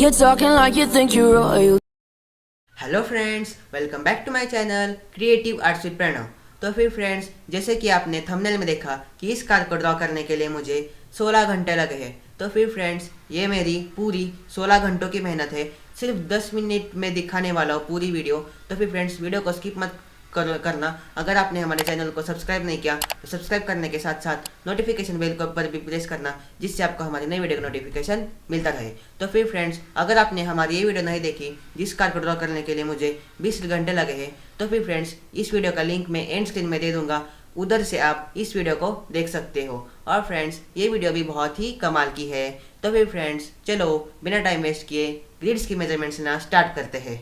you're talking like you think you're royal. Hello friends, welcome back to my channel creative arts with Pranav. तो फिर friends, जैसे कि आपने thumbnail में देखा कि इस कार को ड्रॉ करने के लिए मुझे 16 घंटे लगे हैं। तो फिर फ्रेंड्स, ये मेरी पूरी 16 घंटों की मेहनत है। सिर्फ 10 मिनट में दिखाने वाला हूँ पूरी वीडियो। तो फिर फ्रेंड्स, वीडियो को स्किप मत करना। अगर आपने हमारे चैनल को सब्सक्राइब नहीं किया तो सब्सक्राइब करने के साथ साथ नोटिफिकेशन बेल को पर भी प्रेस करना, जिससे आपको हमारी नई वीडियो का नोटिफिकेशन मिलता रहे। तो फिर फ्रेंड्स, अगर आपने हमारी ये वीडियो नहीं देखी जिस कार को ड्रॉ करने के लिए मुझे 20 घंटे लगे हैं, तो फिर फ्रेंड्स, इस वीडियो का लिंक मैं एंड स्क्रीन में दे दूंगा, उधर से आप इस वीडियो को देख सकते हो। और फ्रेंड्स, ये वीडियो भी बहुत ही कमाल की है। तो फिर फ्रेंड्स, चलो बिना टाइम वेस्ट किए ग्रिड्स की मेजरमेंट्स लेना स्टार्ट करते हैं।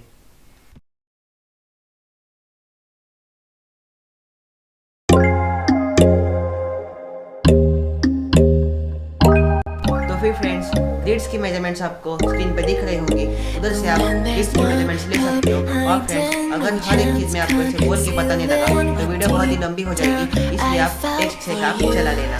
फिर फ्रेंड्स, ग्रिड्स की मेजरमेंट्स आपको स्क्रीन पे दिख रहे होंगे, उधर से आप ग्रिड्स की मेजरमेंट्स ले सकते हो। और फ्रेंड्स, अगर हर एक चीज़ में आपको इसे बोल के पता नहीं लगा तो वीडियो बहुत ही लंबी हो जाएगी, इसलिए आप टेक्स्ट से काम चला लेना।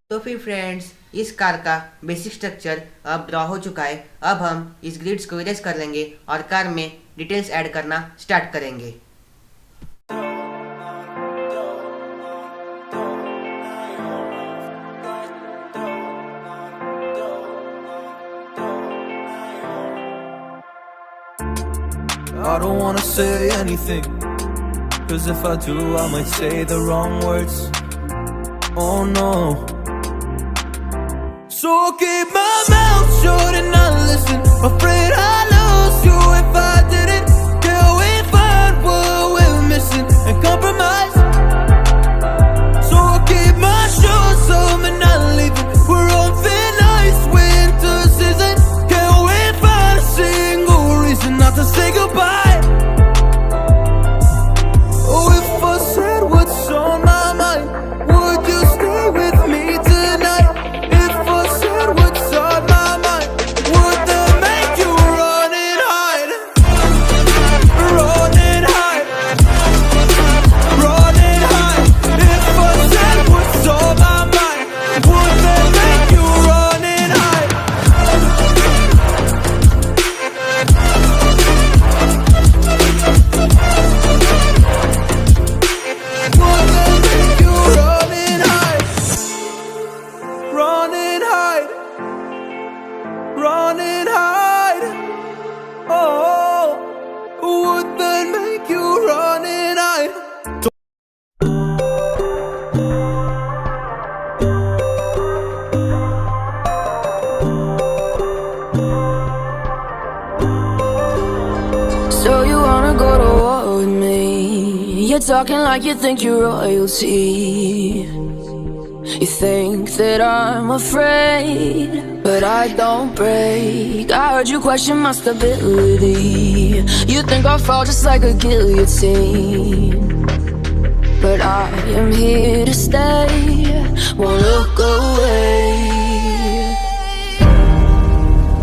तो फिर फ्रेंड्स, इस कार का बेसिक स्ट्रक्चर अब ड्रॉ हो चुका है। अब हम इस ग्रिड्स को इरेज कर लेंगे और कार में डिटेल्स ऐड करना स्टार्ट करेंगे। I don't wanna say anything, 'cause if I do I might say the wrong words. Oh no. So keep my mouth shut and not listen. Afraid I'd lose you if I didn't you're talking like you think you're royalty. You think that I'm afraid, but I don't break. I heard you question my stability. You think I'll fall just like a guillotine, but I am here to stay, won't look away.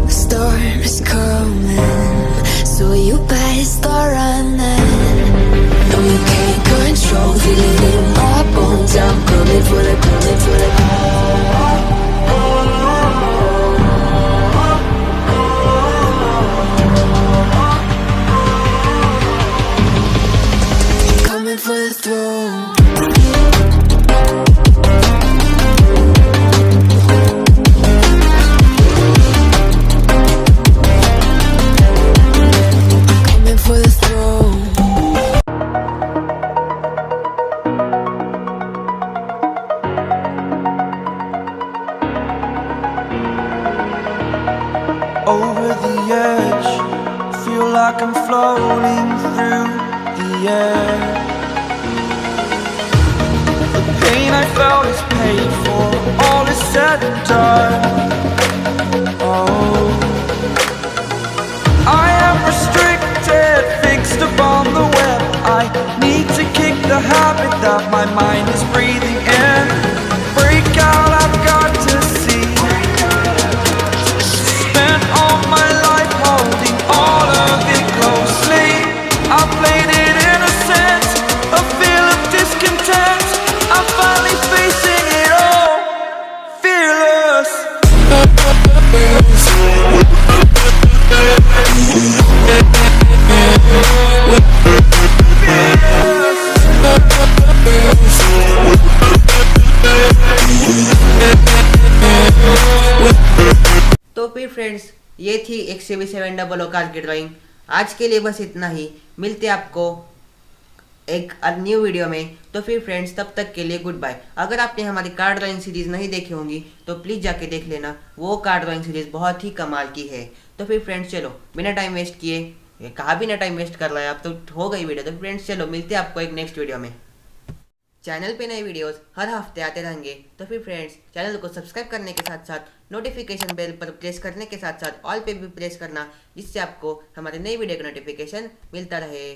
The storm is coming, so you better start running. No, you can't control the in my bones. I'm coming for the, coming for the. Coming for the throne. Coming for the throne. Over the edge, feel like I'm floating through the air. The pain I felt is paid for, all is said and done. Oh, I am restricted, fixed upon the web. I need to kick the habit that my mind is breathing in. Break out, I've got to see. Spent all my life holding all of it closely. I played it innocent, a feel of discontent. I'm finally facing it all, fearless. तो फिर friends, ये थी एक XUV700 car की drawing. आज के लिए बस इतना ही, मिलते हैं आपको एक न्यू वीडियो में। तो फिर फ्रेंड्स, तब तक के लिए गुड बाय। अगर आपने हमारी कार ड्राइंग सीरीज़ नहीं देखी होंगी तो प्लीज़ जाके देख लेना, वो कार ड्राइंग सीरीज़ बहुत ही कमाल की है। तो फिर फ्रेंड्स चलो, बिना टाइम वेस्ट किए, ये कहाँ बिना टाइम वेस्ट कर रहा है, अब तो हो गई वीडियो। तो फ्रेंड्स चलो, मिलते हैं आपको एक नेक्स्ट वीडियो में। चैनल पे नए वीडियोस हर हफ्ते आते रहेंगे। तो फिर फ्रेंड्स, चैनल को सब्सक्राइब करने के साथ साथ नोटिफिकेशन बेल पर प्रेस करने के साथ साथ ऑल पे भी प्रेस करना, जिससे आपको हमारे नई वीडियो का नोटिफिकेशन मिलता रहे।